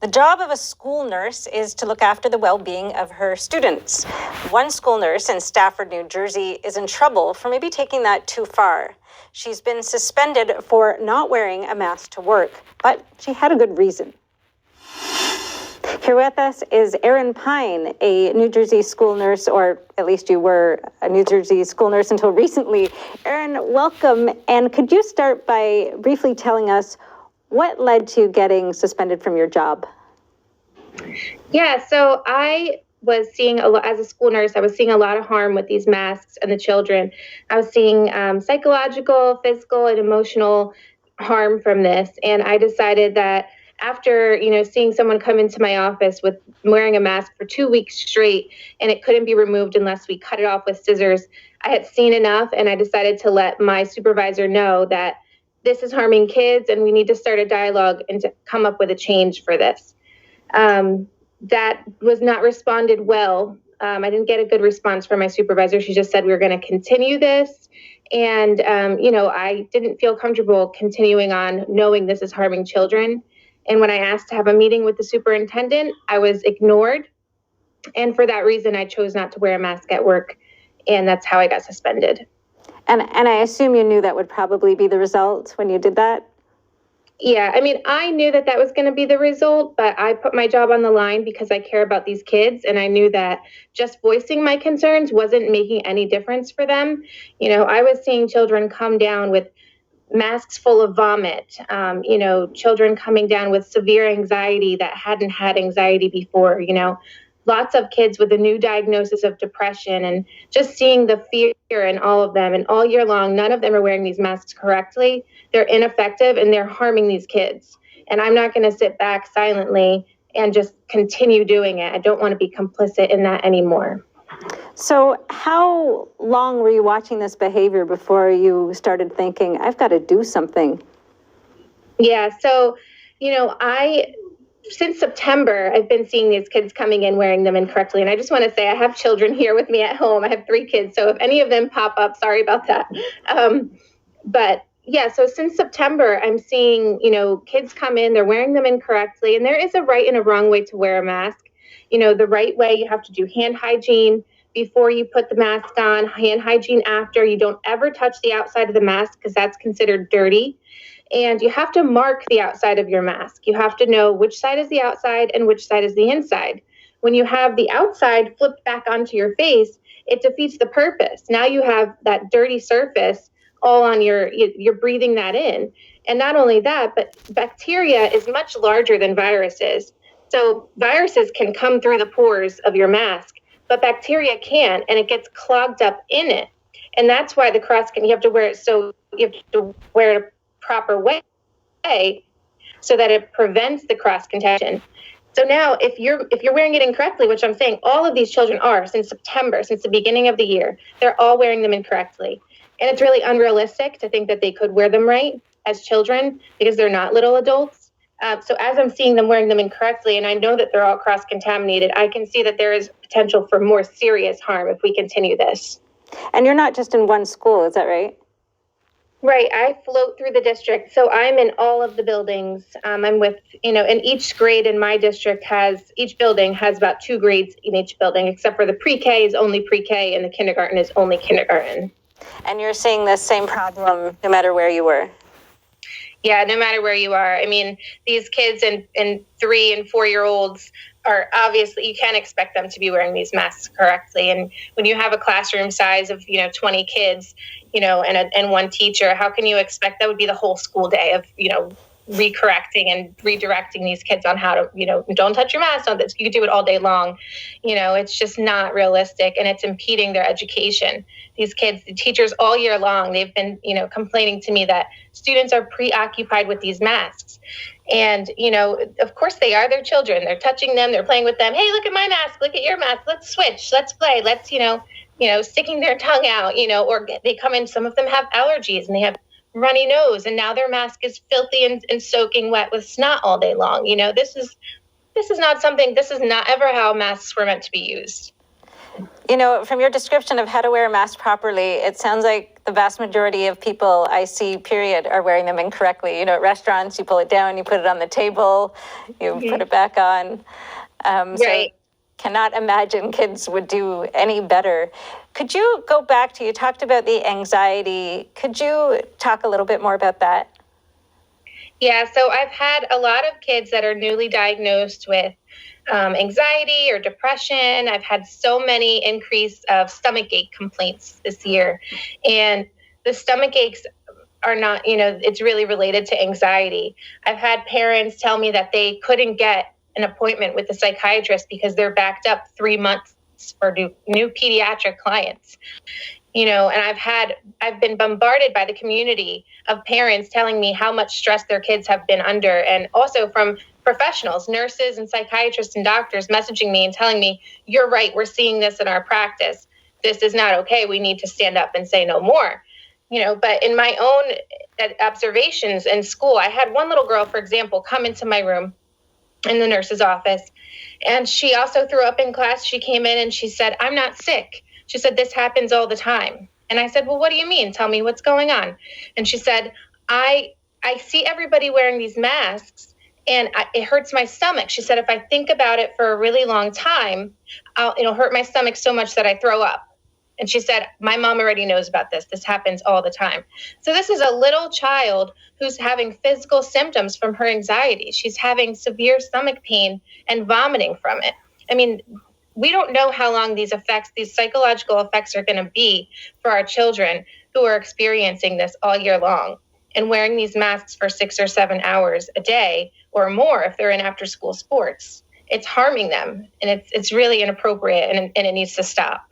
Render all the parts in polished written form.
The job of a school nurse is to look after the well-being of her students. One school nurse in Stafford, New Jersey, is in trouble for maybe taking that too far. She's been suspended for not wearing a mask to work, but she had a good reason. Here with us is Erin Pine, a New Jersey school nurse, or at least you were a New Jersey school nurse until recently. Erin, welcome. And could you start by briefly telling us what led to getting suspended from your job? Yeah, so I was seeing as a school nurse, I was seeing a lot of harm with these masks and the children. I was seeing psychological, physical, and emotional harm from this. And I decided that after, seeing someone come into my office with wearing a mask for 2 weeks straight, and it couldn't be removed unless we cut it off with scissors, I had seen enough, and I decided to let my supervisor know that this is harming kids and we need to start a dialogue and to come up with a change for this. That was not responded well. I didn't get a good response from my supervisor. She just said we were going to continue this. And, I didn't feel comfortable continuing on knowing this is harming children. And when I asked to have a meeting with the superintendent, I was ignored. And for that reason, I chose not to wear a mask at work. And that's how I got suspended. And I assume you knew that would probably be the result when you did that? Yeah, I knew that was going to be the result, but I put my job on the line because I care about these kids. And I knew that just voicing my concerns wasn't making any difference for them. I was seeing children come down with masks full of vomit, children coming down with severe anxiety that hadn't had anxiety before, lots of kids with a new diagnosis of depression, and just seeing the fear in all of them. And all year long, none of them are wearing these masks correctly. They're ineffective and they're harming these kids. And I'm not going to sit back silently and just continue doing it. I don't want to be complicit in that anymore. So how long were you watching this behavior before you started thinking, I've got to do something? Yeah, so, since September, I've been seeing these kids coming in wearing them incorrectly. And I just want to say I have children here with me at home. I have 3 kids. So if any of them pop up, sorry about that. But yeah, so since September, I'm seeing, kids come in, they're wearing them incorrectly. And there is a right and a wrong way to wear a mask. The right way, you have to do hand hygiene before you put the mask on, hand hygiene after. You don't ever touch the outside of the mask because that's considered dirty. And you have to mark the outside of your mask. You have to know which side is the outside and which side is the inside. When you have the outside flipped back onto your face, it defeats the purpose. Now you have that dirty surface all on you're breathing that in. And not only that, but bacteria is much larger than viruses. So viruses can come through the pores of your mask, but bacteria can't, and it gets clogged up in it. And that's why you have to wear it, so you have to wear it proper way so that it prevents the cross contagion. So now if you're wearing it incorrectly, which I'm saying all of these children are since September, since the beginning of the year, they're all wearing them incorrectly. And it's really unrealistic to think that they could wear them right as children because they're not little adults. So as I'm seeing them wearing them incorrectly, and I know that they're all cross-contaminated, I can see that there is potential for more serious harm if we continue this. And you're not just in one school, is that right? Right. I float through the district. So I'm in all of the buildings. I'm with, and each grade in my district each building has about 2 grades in each building, except for the pre-K is only pre-K and the kindergarten is only kindergarten. And you're seeing the same problem no matter where you were? Yeah, no matter where you are. These kids and 3 and 4-year-olds are obviously, you can't expect them to be wearing these masks correctly. And when you have a classroom size of, 20 kids, and one teacher, how can you expect that would be the whole school day of, recorrecting and redirecting these kids on how to, don't touch your mask on this. You could do it all day long. It's just not realistic, and it's impeding their education. These kids, the teachers all year long, they've been, complaining to me that students are preoccupied with these masks. And, of course they are. They're children. They're touching them. They're playing with them. Hey, look at my mask. Look at your mask. Let's switch. Let's play. Let's, sticking their tongue out, or they come in. Some of them have allergies and they have runny nose, and now their mask is filthy and soaking wet with snot all day long. This is not ever how masks were meant to be used. You know, from your description of how to wear a mask properly, it sounds like the vast majority of people I see, period, are wearing them incorrectly. You know, at restaurants, you pull it down, you put it on the table, you put it back on. So Right. cannot imagine kids would do any better. Could you go back to, you talked about the anxiety. Could you talk a little bit more about that? Yeah, so I've had a lot of kids that are newly diagnosed with anxiety or depression. I've had so many increase of stomach ache complaints this year. And the stomach aches are not, it's really related to anxiety. I've had parents tell me that they couldn't get an appointment with a psychiatrist because they're backed up 3 months for new pediatric clients. And I've been bombarded by the community of parents telling me how much stress their kids have been under, and also from professionals, nurses and psychiatrists and doctors messaging me and telling me, you're right, we're seeing this in our practice. This is not okay. We need to stand up and say no more. But in my own observations in school, I had one little girl, for example, come into my room in the nurse's office, and she also threw up in class. She came in and she said, I'm not sick. She said, this happens all the time. And I said, well, what do you mean? Tell me what's going on. And she said, I see everybody wearing these masks and it hurts my stomach. She said, if I think about it for a really long time, it'll hurt my stomach so much that I throw up. And she said, my mom already knows about this. This happens all the time. So this is a little child who's having physical symptoms from her anxiety. She's having severe stomach pain and vomiting from it. I mean, we don't know how long these psychological effects are going to be for our children who are experiencing this all year long and wearing these masks for 6 or 7 hours a day or more if they're in after school sports. It's harming them, and it's really inappropriate, and it needs to stop.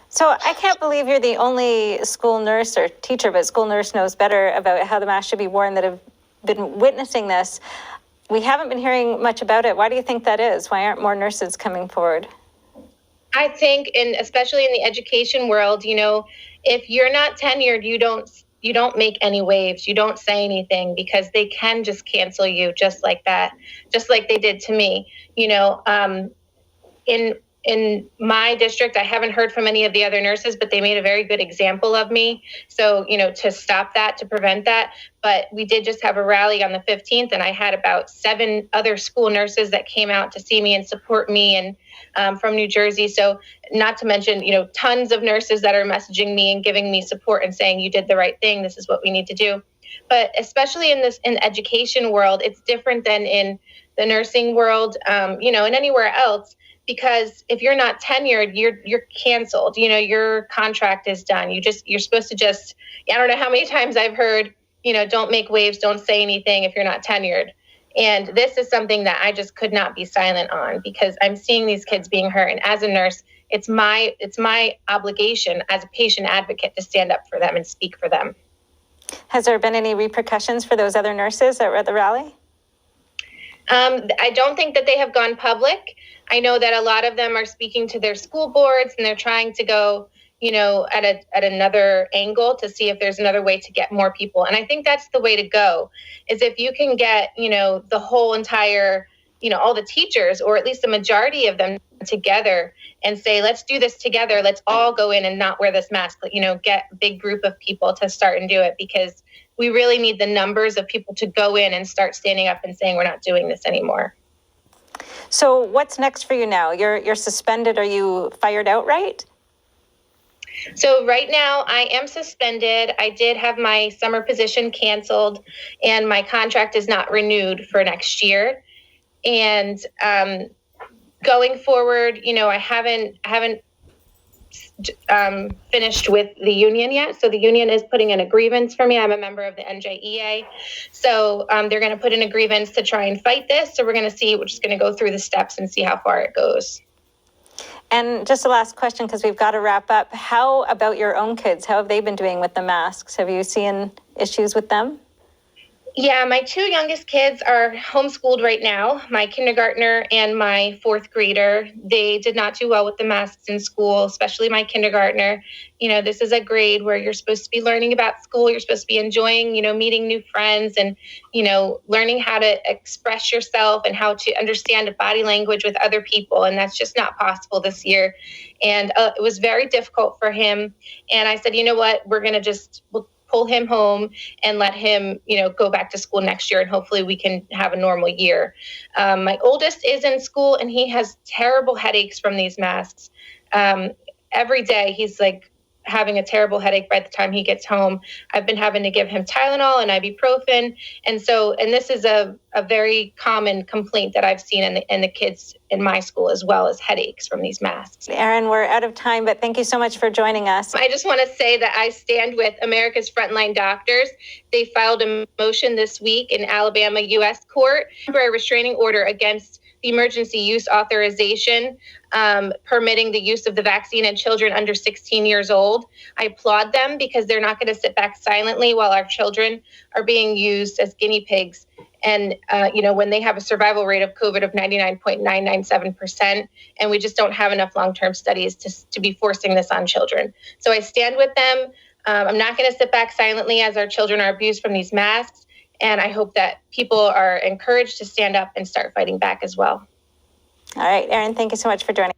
So I can't believe you're the only school nurse or teacher, but school nurse knows better about how the mask should be worn, that have been witnessing this. We haven't been hearing much about it. Why do you think that is? Why aren't more nurses coming forward? I think, especially in the education world, if you're not tenured, you don't make any waves. You don't say anything because they can just cancel you just like that, just like they did to me. In my district, I haven't heard from any of the other nurses, but they made a very good example of me. So, to stop that, to prevent that. But we did just have a rally on the 15th, and I had about 7 other school nurses that came out to see me and support me, and from New Jersey. So not to mention, tons of nurses that are messaging me and giving me support and saying, you did the right thing. This is what we need to do. But especially in the education world, it's different than in the nursing world, and anywhere else. Because if you're not tenured, you're canceled. Your contract is done. You're supposed to just, I don't know how many times I've heard, don't make waves, don't say anything if you're not tenured. And this is something that I just could not be silent on, because I'm seeing these kids being hurt. And as a nurse, it's my obligation as a patient advocate to stand up for them and speak for them. Has there been any repercussions for those other nurses that were at the rally? I don't think that they have gone public. I know that a lot of them are speaking to their school boards, and they're trying to go, at another angle to see if there's another way to get more people. And I think that's the way to go, is if you can get, the whole entire, all the teachers, or at least the majority of them together and say, let's do this together. Let's all go in and not wear this mask, get a big group of people to start and do it, because we really need the numbers of people to go in and start standing up and saying, we're not doing this anymore. So what's next for you now? You're suspended. Are you fired outright? So right now I am suspended. I did have my summer position canceled, and my contract is not renewed for next year. And going forward, I haven't finished with the union yet. So the union is putting in a grievance for me. I'm a member of the NJEA. So they're going to put in a grievance to try and fight this. So we're just going to go through the steps and see how far it goes. And just a last question, because we've got to wrap up. How about your own kids? How have they been doing with the masks? Have you seen issues with them? Yeah, my two youngest kids are homeschooled right now, my kindergartner and my fourth grader. They did not do well with the masks in school, especially my kindergartner. You know, this is a grade where you're supposed to be learning about school, you're supposed to be enjoying, meeting new friends and, learning how to express yourself and how to understand body language with other people. And that's just not possible this year. And it was very difficult for him. And I said, you know what, we're going to we'll pull him home and let him, go back to school next year, and hopefully we can have a normal year. My oldest is in school, and he has terrible headaches from these masks. Every day he's like having a terrible headache by the time he gets home. I've been having to give him Tylenol and ibuprofen. And this is a very common complaint that I've seen in the kids in my school, as well as headaches from these masks. Erin, we're out of time, but thank you so much for joining us. I just want to say that I stand with America's Frontline Doctors. They filed a motion this week in Alabama U.S. Court for a restraining order against the emergency use authorization permitting the use of the vaccine in children under 16 years old. I applaud them because they're not going to sit back silently while our children are being used as guinea pigs. And, when they have a survival rate of COVID of 99.997%, and we just don't have enough long-term studies to be forcing this on children. So I stand with them. I'm not going to sit back silently as our children are abused from these masks. And I hope that people are encouraged to stand up and start fighting back as well. All right, Erin, thank you so much for joining.